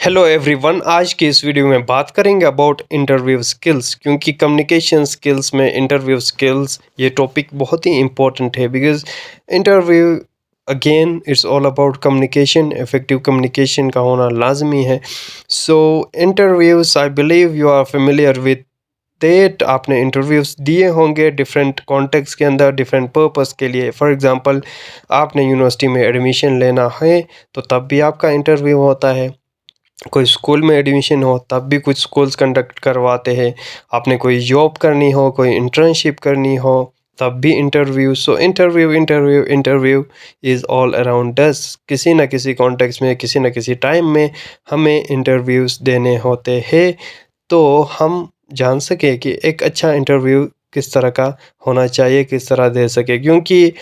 Hello everyone, आज की इस वीडियो में बात करेंगे अबाउट इंटरव्यू स्किल्स। क्योंकि कम्युनिकेशन स्किल्स में इंटरव्यू स्किल्स ये टॉपिक बहुत ही इम्पोर्टेंट है। Because interview again it's all about communication. Effective communication का होना लाजमी है। So interviews, I believe you are familiar with that. आपने इंटरव्यूज़ दिए होंगे डिफरेंट कॉन्टेक्स्ट के अंदर, डिफरेंट पर्पस के लिए। फॉर एग्जांपल, आपने यूनिवर्सिटी में एडमिशन लेना है तो तब भी आपका इंटरव्यू होता है। कोई स्कूल में एडमिशन हो तब भी कुछ स्कूल्स कंडक्ट करवाते हैं। आपने कोई जॉब करनी हो, कोई इंटर्नशिप करनी हो, तब भी interview. So interview interview interview is all around us. किसी न किसी कॉन्टेक्स्ट में, किसी न किसी टाइम में हमें इंटरव्यूज़ देने होते हैं, तो हम जान सके कि एक अच्छा इंटरव्यू किस तरह का होना चाहिए, किस तरह दे सके। क्योंकि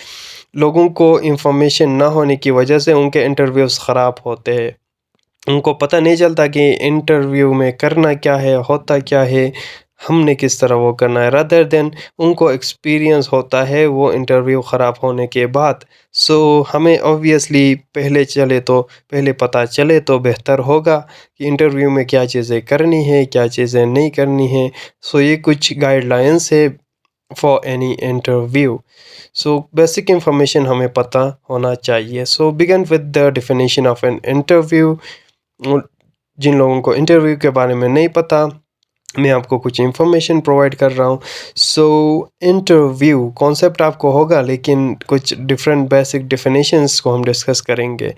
लोगों को इंफॉर्मेशन ना होने की वजह से उनके इंटरव्यूज़ ख़राब होते हैं। उनको पता नहीं चलता कि इंटरव्यू में करना क्या है, होता क्या है, हमने किस तरह वो करना है। रादर देन उनको एक्सपीरियंस होता है वो इंटरव्यू ख़राब होने के बाद। सो हमें ऑब्वियसली पहले पता चले तो बेहतर होगा कि इंटरव्यू में क्या चीज़ें करनी है, क्या चीज़ें नहीं करनी है। सो ये कुछ गाइडलाइंस है for any interview. So basic information हमें पता होना चाहिए। So begin with the definition of an interview. जिन लोगों को इंटरव्यू के बारे में नहीं पता, मैं आपको कुछ इंफॉर्मेशन प्रोवाइड कर रहा हूँ। सो इंटरव्यू कॉन्सेप्ट आपको होगा, लेकिन कुछ डिफरेंट बेसिक डेफिनेशंस को हम डिस्कस करेंगे।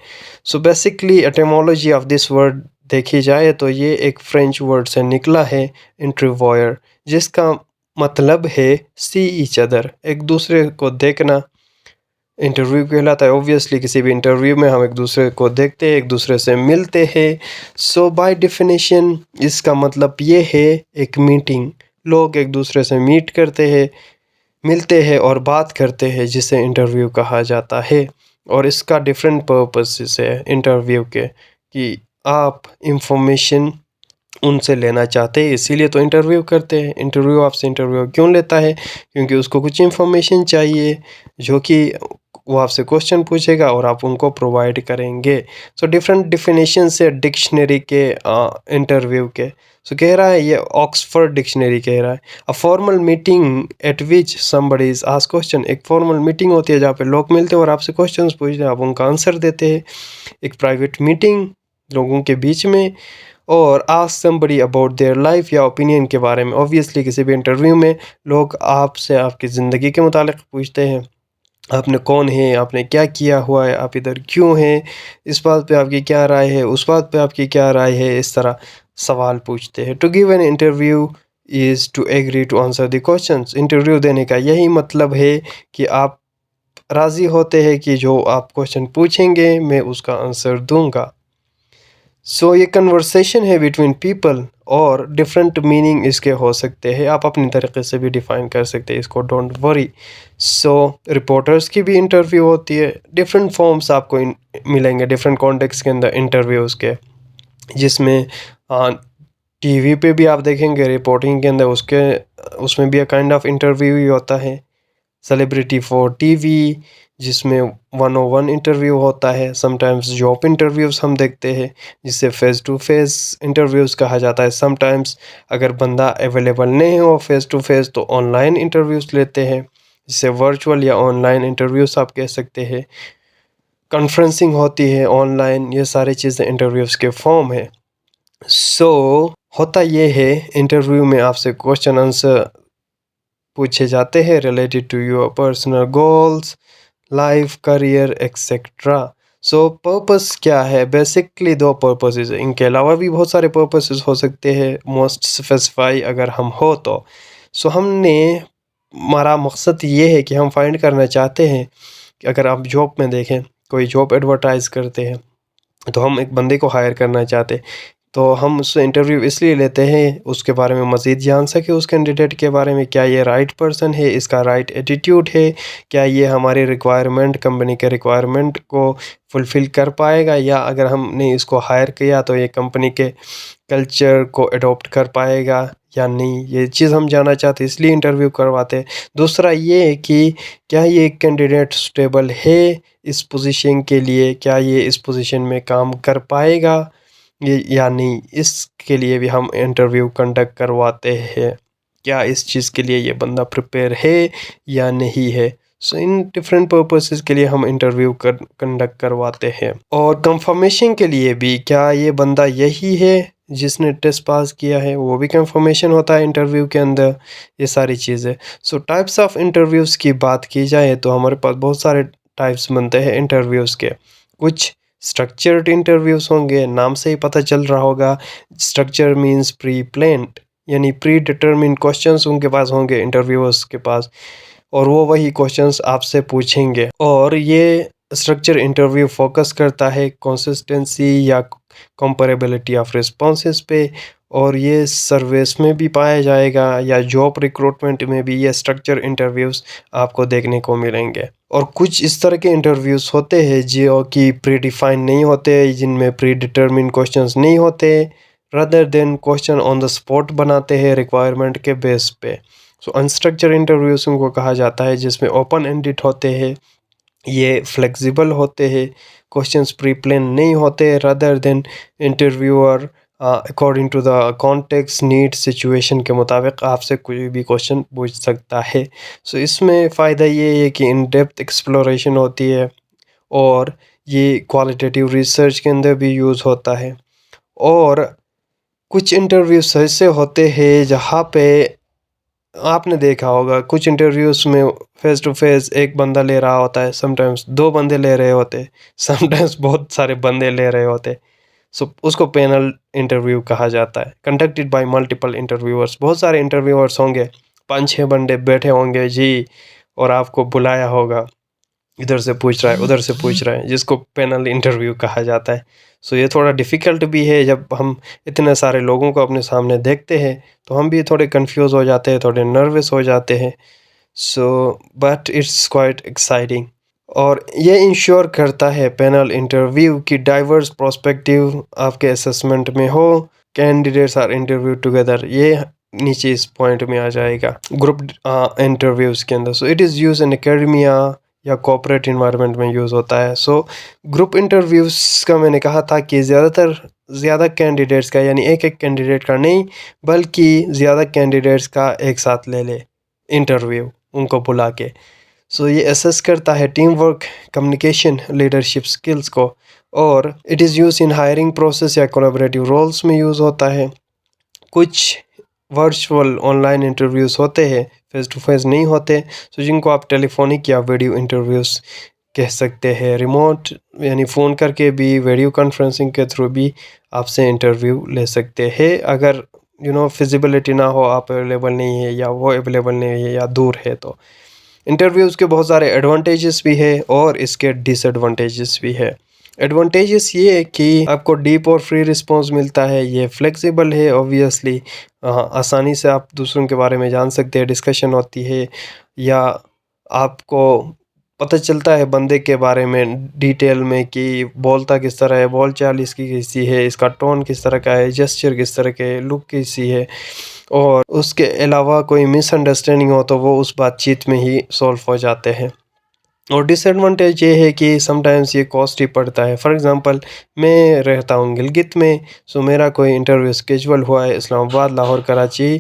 So basically etymology of this word देखी जाए तो ये एक फ्रेंच वर्ड से निकला है, इंटरव्यूअर, जिसका मतलब है सी ईच अदर, एक दूसरे को देखना। इंटरव्यू कहलाता है। ऑब्वियसली किसी भी इंटरव्यू में हम एक दूसरे को देखते हैं, एक दूसरे से मिलते हैं। सो बाय डेफिनेशन इसका मतलब ये है एक मीटिंग। लोग एक दूसरे से मीट करते हैं, मिलते हैं और बात करते हैं, जिसे इंटरव्यू कहा जाता है। और इसका डिफरेंट पर्पसेस है इंटरव्यू के, कि आप इंफॉर्मेशन उनसे लेना चाहते हैं, इसीलिए तो इंटरव्यू करते हैं। इंटरव्यू आपसे इंटरव्यू क्यों लेता है? क्योंकि उसको कुछ इंफॉर्मेशन चाहिए, जो कि वो आपसे क्वेश्चन पूछेगा और आप उनको प्रोवाइड करेंगे। सो डिफरेंट डिफिनेशन से डिक्शनरी के इंटरव्यू के। सो कह रहा है, ये ऑक्सफोर्ड डिक्शनरी कह रहा है, a formal meeting at which somebody is asked question. एक फॉर्मल मीटिंग होती है जहाँ पे लोग मिलते हैं और आपसे क्वेश्चंस पूछते हैं, आप उनका आंसर देते हैं। एक प्राइवेट मीटिंग लोगों के बीच में, और ask somebody about their life, या ओपिनियन के बारे में। ऑब्वियसली किसी भी इंटरव्यू में लोग आपसे आपकी ज़िंदगी के मुतालिक पूछते हैं। आपने कौन है, आपने क्या किया हुआ है, आप इधर क्यों हैं, इस बात पे आपकी क्या राय है, उस बात पे आपकी क्या राय है, इस तरह सवाल पूछते हैं। To give an interview is to agree to answer the questions. Interview देने का यही मतलब है कि आप राज़ी होते हैं कि जो आप क्वेश्चन पूछेंगे मैं उसका आंसर दूंगा। सो ये कन्वर्सेशन है बिटवीन पीपल, और डिफरेंट मीनिंग इसके हो सकते हैं। आप अपनी तरीके से भी डिफ़ाइन कर सकते हैं इसको, डोंट वरी। सो रिपोर्टर्स की भी इंटरव्यू होती है। डिफरेंट फॉर्म्स आपको मिलेंगे डिफरेंट कॉन्टेक्स्ट के अंदर इंटरव्यूज़ के, जिसमें टीवी पे भी आप देखेंगे रिपोर्टिंग के अंदर, उसमें भी काइंड ऑफ इंटरव्यू ही होता है। सेलिब्रिटी फॉर टीवी, जिसमें 101 इंटरव्यू होता है। समटाइम्स जॉब इंटरव्यूज़ हम देखते हैं, जिसे फ़ेस टू फेस इंटरव्यूज़ कहा जाता है। समटाइम्स अगर बंदा अवेलेबल नहीं हो फ़ेस टू फेस, तो ऑनलाइन इंटरव्यूज़ लेते हैं, जिसे वर्चुअल या ऑनलाइन इंटरव्यूज़ आप कह सकते हैं। कॉन्फ्रेंसिंग होती है ऑनलाइन, ये सारी चीज़ें इंटरव्यूज़ के फॉर्म है। सो होता ये है, इंटरव्यू में आपसे क्वेश्चन आंसर पूछे जाते हैं related to your personal goals, life, career, etcetera. So purpose क्या है? बेसिकली दो पर्पसेस हैं, इनके अलावा भी बहुत सारे पर्पसेस हो सकते हैं, मोस्ट स्पेसिफाई अगर हम हो तो। सो हमारा मकसद ये है कि हम फाइंड करना चाहते हैं कि अगर आप जॉब में देखें, कोई जॉब एडवर्टाइज़ करते हैं, तो हम एक बंदे को हायर करना चाहते हैं, तो हम उससे इंटरव्यू इसलिए लेते हैं उसके बारे में मज़ीद जान सके, उस कैंडिडेट के बारे में, क्या ये राइट पर्सन है, इसका राइट एटीट्यूड है, क्या ये हमारी रिक्वायरमेंट, कंपनी के रिक्वायरमेंट को फुलफ़िल कर पाएगा, या अगर हमने इसको हायर किया तो ये कंपनी के कल्चर को अडॉप्ट कर पाएगा या नहीं। ये चीज़ हम जानना चाहते हैं, इसलिए इंटरव्यू करवाते हैं। दूसरा ये है कि क्या ये कैंडिडेट सुटेबल है इस पोजीशन के लिए, क्या ये इस पोजीशन में काम कर पाएगा ये या नहीं, इसके लिए भी हम इंटरव्यू कंडक्ट करवाते हैं। क्या इस चीज़ के लिए ये बंदा प्रिपेयर है या नहीं है। सो इन डिफरेंट पर्पसेस के लिए हम इंटरव्यू कंडक्ट करवाते हैं। और कंफर्मेशन के लिए भी, क्या ये बंदा यही है जिसने टेस्ट पास किया है, वो भी कंफर्मेशन होता है इंटरव्यू के अंदर, ये सारी चीज़ें। सो टाइप्स ऑफ इंटरव्यूज़ की बात की जाए तो हमारे पास बहुत सारे टाइप्स बनते हैं इंटरव्यूज़ के। कुछ स्ट्रक्चर्ड इंटरव्यूज़ होंगे, नाम से ही पता चल रहा होगा। स्ट्रक्चर मीन्स प्री प्लान्ड, यानी प्री डिटर्मिन्ड क्वेश्चंस उनके पास होंगे इंटरव्यूअर्स के पास, और वो वही क्वेश्चंस आपसे पूछेंगे। और ये स्ट्रक्चर इंटरव्यू फोकस करता है कंसिस्टेंसी या कंपैरेबिलिटी ऑफ रिस्पॉन्सेस पे, और ये सर्विस में भी पाया जाएगा या जॉब रिक्रूटमेंट में भी ये स्ट्रक्चर इंटरव्यूज़ आपको देखने को मिलेंगे। और कुछ इस तरह के इंटरव्यूज़ होते हैं जो कि प्री डिफाइन नहीं होते, जिनमें प्री डिटर्मिन क्वेश्चंस नहीं होते, rather then question on the spot बनाते हैं रिक्वायरमेंट के बेस पे। सो अनस्ट्रक्चर इंटरव्यूज़ उनको कहा जाता है जिसमें ओपन एंडेड होते हैं, ये फ्लेक्सिबल होते हैं, क्वेश्चंस प्री प्लान नहीं होते, rather than interviewer according to the context need situation के मुताबिक आपसे कोई भी क्वेश्चन पूछ सकता है। सो इसमें फ़ायदा ये है कि इन डेप्थ एक्सप्लोरेशन होती है, और ये क्वालिटेटिव रिसर्च के अंदर भी यूज़ होता है। और कुछ इंटरव्यूज़ ऐसे होते हैं जहाँ पे आपने देखा होगा, कुछ इंटरव्यूज़ में फ़ेस टू फ़ेस एक बंदा ले रहा होता है, समटाइम्स 2 बंदे ले रहे होते, समटाइम्स बहुत सारे बंदे ले रहे होते। सो उसको पैनल इंटरव्यू कहा जाता है, कंडक्टेड बाय मल्टीपल इंटरव्यूअर्स। बहुत सारे इंटरव्यूअर्स होंगे, 5-6 बंदे बैठे होंगे जी, और आपको बुलाया होगा, इधर से पूछ रहा है, उधर से पूछ रहा है, जिसको पैनल इंटरव्यू कहा जाता है। सो ये थोड़ा डिफ़िकल्ट भी है, जब हम इतने सारे लोगों को अपने सामने देखते हैं तो हम भी थोड़े कंफ्यूज हो जाते हैं, थोड़े नर्वस हो जाते हैं। So but it's quite exciting. और ये इंश्योर करता है पैनल इंटरव्यू की डाइवर्स पर्सपेक्टिव आपके असेसमेंट में हो, कैंडिडेट्स आर इंटरव्यू टुगेदर, ये नीचे इस पॉइंट में आ जाएगा ग्रुप इंटरव्यूज़ के अंदर। So it is use in academia या कॉर्पोरेट इन्वायरमेंट में यूज़ होता है। सो ग्रुप इंटरव्यूज़ का मैंने कहा था कि ज़्यादा कैंडिडेट्स का, यानी एक-एक कैंडिडेट का नहीं, बल्कि ज़्यादा कैंडिडेट्स का एक साथ ले ले इंटरव्यू, उनको बुला के। सो ये असेस करता है team work, communication, leadership skills को, और it is use in hiring process या कोलैबोरेटिव रोल्स में यूज़ होता है। कुछ वर्चुअल ऑनलाइन इंटरव्यूज़ होते हैं, फ़ेस टू फ़ेस नहीं होते, सो जिनको आप टेलीफोनिक या वीडियो इंटरव्यूज़ कह सकते हैं। रिमोट यानी फ़ोन करके भी, वीडियो कॉन्फ्रेंसिंग के थ्रू भी आपसे इंटरव्यू ले सकते हैं, अगर फिजिबिलिटी ना हो, आप अवेलेबल नहीं है या वो अवेलेबल नहीं है या दूर है तो। इंटरव्यूज़ के बहुत सारे एडवांटेजेस भी है और इसके डिसएडवांटेजेस भी है। एडवांटेजेस ये है कि आपको डीप और फ्री रिस्पांस मिलता है, ये फ्लेक्सिबल है ऑब्वियसली, आसानी से आप दूसरों के बारे में जान सकते हैं, डिस्कशन होती है, या आपको पता चलता है बंदे के बारे में डिटेल में कि बोलता किस तरह है, बोल चाल इसकी कैसी है, इसका टोन किस तरह का है, जेस्चर किस तरह के, लुक कैसी है। और उसके अलावा कोई मिसअंडरस्टैंडिंग हो तो वो उस बातचीत में ही सॉल्व हो जाते हैं। और डिसएडवांटेज ये है कि समटाइम्स ये कॉस्टली पड़ता है। फॉर एग्ज़ाम्पल, मैं रहता हूँ गिलगित में, सो मेरा कोई इंटरव्यू स्केजुअल हुआ है इस्लामाबाद, लाहौर, कराची,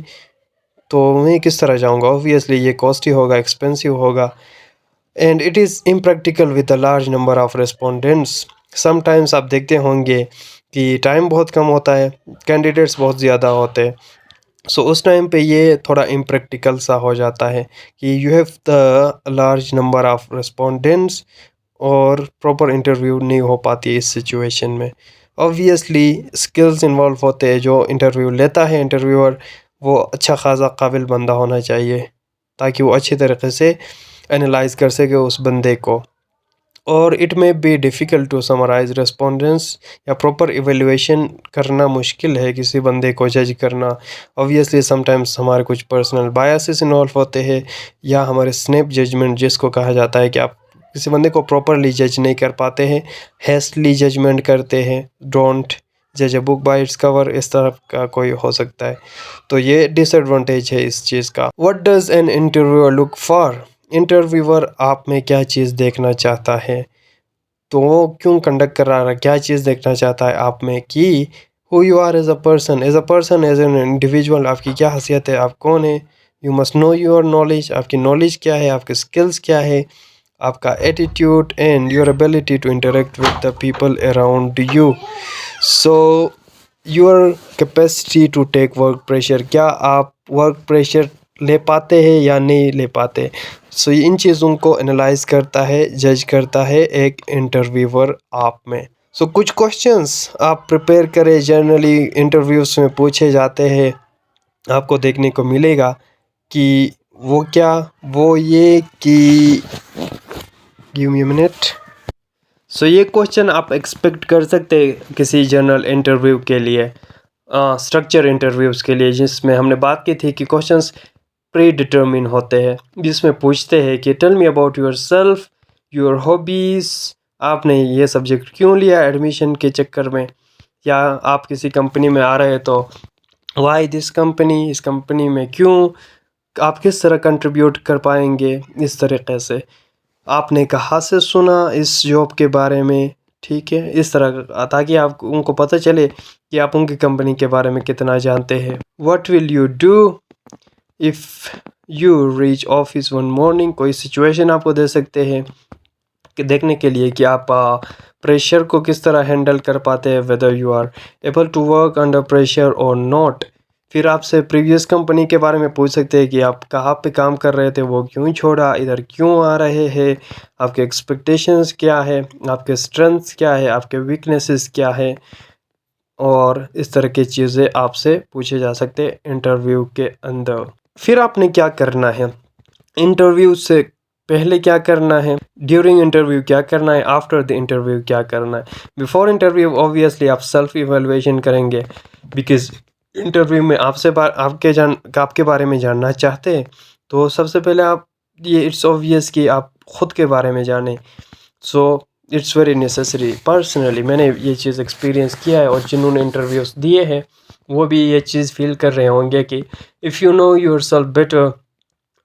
तो मैं किस तरह जाऊँगा? ऑब्वियसली ये कॉस्टली होगा, एक्सपेंसिव होगा, and it is impractical with a large number of respondents. Sometimes आप देखते होंगे कि टाइम बहुत कम होता है, कैंडिडेट्स बहुत ज़्यादा होते हैं। सो उस टाइम पे ये थोड़ा इम्प्रैक्टिकल सा हो जाता है कि you have the large number of respondents, और प्रॉपर इंटरव्यू नहीं हो पाती है इस सिचुएशन में। ऑब्वियसली स्किल्स इन्वॉल्व होते हैं, जो इंटरव्यू लेता है इंटरव्यूअर, वो अच्छा खासा काबिल बंदा होना चाहिए ताकि वो अच्छी तरीके से एनालाइज कर सके उस बंदे को। और इट में बी डिफ़िकल्ट टू समराइज रेस्पोंडेंस, या प्रॉपर इवेल्युएशन करना मुश्किल है किसी बंदे को जज करना। ऑब्वियसली समटाइम्स हमारे कुछ पर्सनल बायसेस इन्वॉल्व होते हैं, या हमारे स्नैप जजमेंट जिसको कहा जाता है कि आप किसी बंदे को प्रॉपरली जज नहीं कर पाते हैं, हेस्टली जजमेंट करते हैं, डोंट जज a book by its cover, इस तरह का कोई हो सकता है। तो ये डिसएडवांटेज है इस चीज़ का। What does an interviewer look for? Interviewer आप में क्या चीज़ देखना चाहता है, तो वो क्यों कंडक्ट कर रहा है, क्या चीज़ देखना चाहता है आप में कि who you are as a person as an individual, आपकी क्या हैसियत है, आप कौन है। You must know your knowledge, आपकी नॉलेज क्या है, आपके स्किल्स क्या है, आपका attitude and your ability to interact with the people around you. So your capacity to take work pressure, क्या आप वर्क प्रेशर ले पाते हैं या नहीं ले पाते। सो इन चीज़ों को एनालाइज करता है, जज करता है एक इंटरव्यूअर आप में। सो कुछ क्वेश्चंस आप प्रिपेयर करें, जनरली इंटरव्यूज में पूछे जाते हैं, आपको देखने को मिलेगा कि वो ये कि गिव मी अ मिनट। सो ये क्वेश्चन आप एक्सपेक्ट कर सकते हैं किसी जनरल इंटरव्यू के लिए, स्ट्रक्चर इंटरव्यूज़ के लिए, जिसमें हमने बात की थी कि क्वेश्चंस प्री डिटर्मिन होते हैं, जिसमें पूछते हैं कि tell me about yourself, your hobbies, आपने ये सब्जेक्ट क्यों लिया एडमिशन के चक्कर में, या आप किसी कंपनी में आ रहे हैं तो वाई दिस कंपनी, इस कंपनी में क्यों, आप किस तरह कंट्रीब्यूट कर पाएंगे, इस तरीके से आपने कहाँ से सुना इस जॉब के बारे में, ठीक है, इस तरह, ताकि आप उनको पता चले कि आप उनकी कंपनी के बारे में कितना जानते हैं। What will you do if you reach office one morning, कोई सिचुएशन आपको दे सकते हैं कि देखने के लिए कि आप प्रेशर को किस तरह हैंडल कर पाते हैं, whether you are able to work under pressure or not. फिर आपसे प्रीवियस कंपनी के बारे में पूछ सकते हैं कि आप कहाँ पे काम कर रहे थे, वो क्यों छोड़ा, इधर क्यों आ रहे हैं, आपके एक्सपेक्टेशंस क्या है, आपके स्ट्रेंथ्स क्या है, आपके वीकनेसेस क्या है, और इस तरह की चीज़ें आपसे पूछे जा सकते हैं इंटरव्यू के अंदर। फिर आपने क्या करना है, इंटरव्यू से पहले क्या करना है, ड्यूरिंग इंटरव्यू क्या करना है, आफ्टर द इंटरव्यू क्या करना है। बिफोर इंटरव्यू ऑब्वियसली आप सेल्फ इवेलुएशन करेंगे, बिकॉज इंटरव्यू में आपके बारे में जानना चाहते हैं, तो सबसे पहले आप ये इट्स ऑब्वियस कि आप ख़ुद के बारे में जानें। So it's very necessary. Personally मैंने ये चीज़ एक्सपीरियंस किया है, और जिन्होंने इंटरव्यूज़ दिए हैं वो भी ये चीज़ फील कर रहे होंगे कि if you know your self better,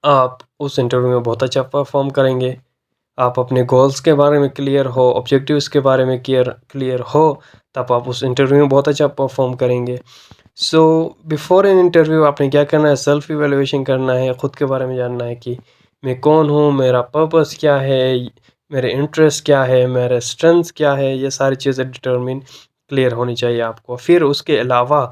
आप उस इंटरव्यू में बहुत अच्छा परफॉर्म करेंगे। आप अपने गोल्स के बारे में क्लियर हो, ऑब्जेक्टिव्स के बारे में क्लियर हो, तब आप उस इंटरव्यू में बहुत अच्छा परफॉर्म करेंगे। सो बिफोर एन इंटरव्यू आपने क्या करना है, सेल्फ इवेलुएशन करना है, ख़ुद के बारे में जानना है कि मैं कौन हूँ, मेरा पर्पस क्या है, मेरे इंटरेस्ट क्या है, मेरे स्ट्रेंथ्स क्या है, ये सारी चीज़ें डिटरमिन क्लियर होनी चाहिए आपको। फिर उसके अलावा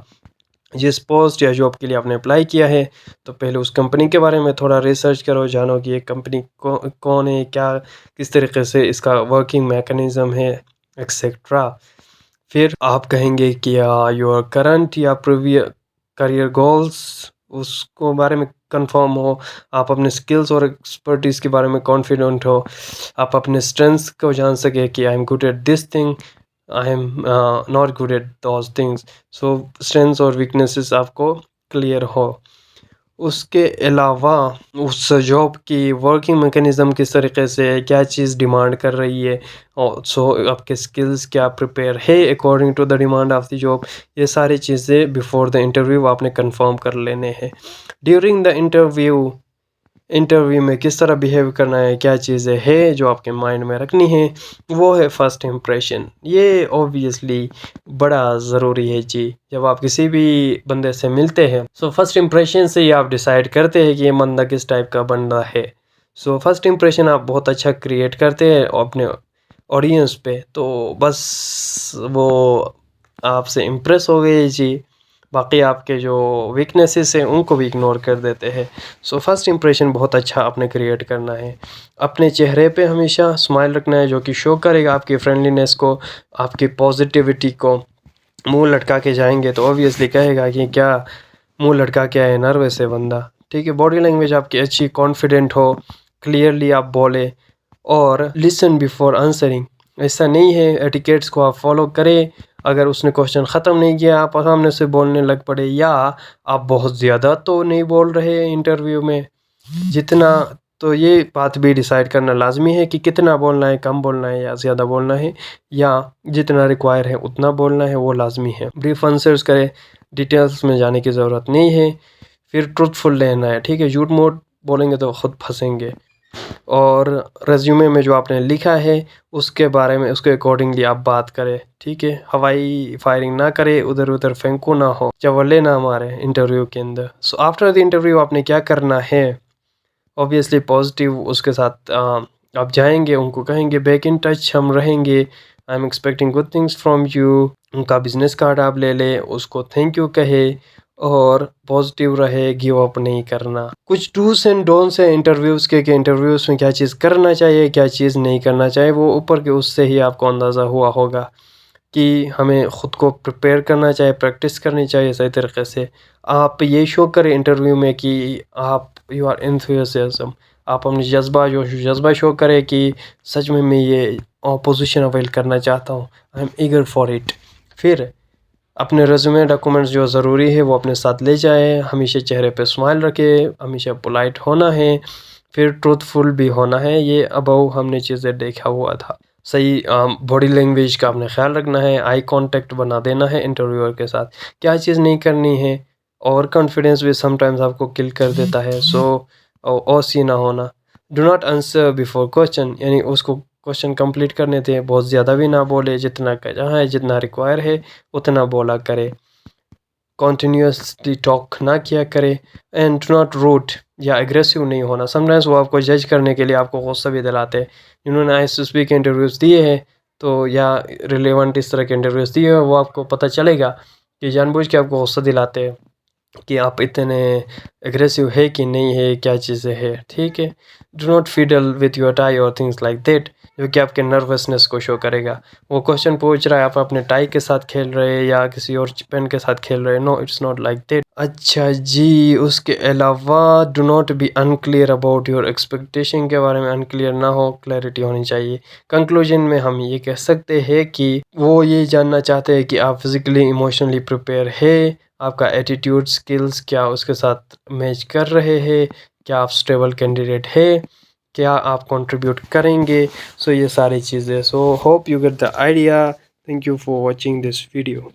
जिस पोस्ट या जॉब के लिए आपने अप्लाई किया है, तो पहले उस कंपनी के बारे में थोड़ा रिसर्च करो, जानो कि ये कंपनी कौन है, क्या किस तरीके से इसका वर्किंग मैकेनिज़्म है, एक्सेट्रा। फिर आप कहेंगे कि योर करंट या प्रीवियस करियर गोल्स, उसको बारे में कंफर्म हो, आप अपने स्किल्स और एक्सपर्टीज़ के बारे में कॉन्फिडेंट हो, आप अपने स्ट्रेंथ्स को जान सके कि I am good at this thing, I am not good at those things. So strengths और वीकनेसेस आपको क्लियर हो। उसके अलावा उस जॉब की वर्किंग मैकेनिज़्म किस तरीके से है, क्या चीज़ डिमांड कर रही है, और सो आपके स्किल्स क्या प्रिपेयर है according to the demand of the job, ये सारी चीज़ें बिफोर द इंटरव्यू आपने कंफर्म कर लेने हैं। ड्यूरिंग द इंटरव्यू में किस तरह बिहेव करना है, क्या चीज़ें हैं जो आपके माइंड में रखनी है, वो है फर्स्ट इम्प्रेशन। ये ऑब्वियसली बड़ा ज़रूरी है जी। जब आप किसी भी बंदे से मिलते हैं, सो फर्स्ट इम्प्रेशन से ही आप डिसाइड करते हैं कि ये बंदा किस टाइप का बंदा है। सो फर्स्ट इम्प्रेशन आप बहुत अच्छा क्रिएट करते हैं अपने ऑडियंस पे, तो बस वो आपसे इम्प्रेस हो गए जी। बाकी आपके जो वीकनेसेस हैं उनको भी इग्नोर कर देते हैं। सो फर्स्ट इम्प्रेशन बहुत अच्छा आपने क्रिएट करना है। अपने चेहरे पे हमेशा स्माइल रखना है, जो कि शो करेगा आपकी फ्रेंडलीनेस को, आपकी पॉजिटिविटी को। मुंह लटका के जाएंगे तो ऑब्वियसली कहेगा कि क्या मुंह लटका के आए, नर्वस है बंदा, ठीक है। बॉडी लैंग्वेज आपकी अच्छी, कॉन्फिडेंट हो, क्लियरली आप बोले, और लिसन बिफोर आंसरिंग। ऐसा नहीं है एटिकेट्स को आप फॉलो करें, अगर उसने क्वेश्चन ख़त्म नहीं किया आप सामने से बोलने लग पड़े, या आप बहुत ज़्यादा तो नहीं बोल रहे इंटरव्यू में जितना, तो ये बात भी डिसाइड करना लाजमी है कि कितना बोलना है, कम बोलना है या ज़्यादा बोलना है, या जितना रिक्वायर है उतना बोलना है, वो लाजमी है। ब्रीफ आंसर्स करें, डिटेल्स में जाने की ज़रूरत नहीं है। फिर ट्रूथफुल रहना है, ठीक है, झूठ मूठ बोलेंगे तो ख़ुद फंसेंगे। और रेज्यूमे में जो आपने लिखा है उसके बारे में उसके अकॉर्डिंगली आप बात करें, ठीक है। हवाई फायरिंग ना करें, उधर उधर फेंकू ना हो, चवल्ले ना मारे इंटरव्यू के अंदर। सो आफ्टर द इंटरव्यू आपने क्या करना है, ऑब्वियसली पॉजिटिव उसके साथ आप जाएंगे, उनको कहेंगे बैक इन टच हम रहेंगे, I am expecting good things from you. उनका बिजनेस कार्ड आप ले लें, उसको थैंक यू कहे और पॉजिटिव रहे, गिव अप नहीं करना। कुछ डूस एंड डोंट्स है इंटरव्यूज़ के, कि इंटरव्यूज़ में क्या चीज़ करना चाहिए क्या चीज़ नहीं करना चाहिए, वो ऊपर के उससे ही आपको अंदाज़ा हुआ होगा कि हमें ख़ुद को प्रिपेयर करना चाहिए, प्रैक्टिस करनी चाहिए सही तरीके से। आप ये शो करें इंटरव्यू में कि आप यू आर एंथुसियाज्म, आप अपनी जज्बा शो करें कि सच में मैं ये पोजीशन अवेल करना चाहता हूँ, I am eager for it. फिर अपने रेज्यूमे डॉक्यूमेंट्स जो ज़रूरी है वो अपने साथ ले जाएं, हमेशा चेहरे पे स्माइल रखें, हमेशा पोलाइट होना है, फिर ट्रूथफुल भी होना है। ये अबव हमने चीज़ें देखा हुआ था। सही बॉडी लैंग्वेज का आपने ख्याल रखना है, आई कांटेक्ट बना देना है इंटरव्यूअर के साथ। क्या चीज़ नहीं करनी है, ओवर कॉन्फिडेंस भी समटाइम्स आपको किल कर देता है। सो ओसी ना होना, do not answer before question, यानी उसको क्वेश्चन कंप्लीट करने थे, बहुत ज़्यादा भी ना बोले, जितना जहाँ है जितना रिक्वायर है उतना बोला करे। कॉन्टीन्यूसली टॉक ना किया करे एंड डू नॉट रूड या एग्रेसिव नहीं होना। समटाइम्स वो आपको जज करने के लिए आपको गुस्सा भी दिलाते हैं। जिन्होंने ISSB के इंटरव्यूज़ दिए हैं तो या रिलेवेंट इस तरह के इंटरव्यूज़ दिए हैं, वो आपको पता चलेगा कि जानबूझ के आपको गुस्सा दिलाते हैं कि आप इतने एग्रेसिव है कि नहीं है, क्या चीज़ें है, ठीक है। Do not fiddle with your tie or things like that, जो कि आपके नर्वसनेस को शो करेगा। वो क्वेश्चन पूछ रहा है, आप अपने टाई के साथ खेल रहे हैं या किसी और पेन के साथ खेल रहे हैं, no it's not like that. अच्छा जी, उसके अलावा do not be unclear about your expectation, के बारे में अनक्लियर ना हो, क्लैरिटी होनी चाहिए। कंक्लूजन में हम ये कह सकते हैं कि वो ये जानना चाहते हैं कि आप फिज़िकली इमोशनली प्रिपेयर है, आपका एटीट्यूड स्किल्स क्या उसके साथ मैच कर रहे हैं, क्या आप स्टेबल कैंडिडेट है, क्या आप कंट्रीब्यूट करेंगे। सो ये सारी चीज़ें। So hope you get the idea. Thank you for watching this video.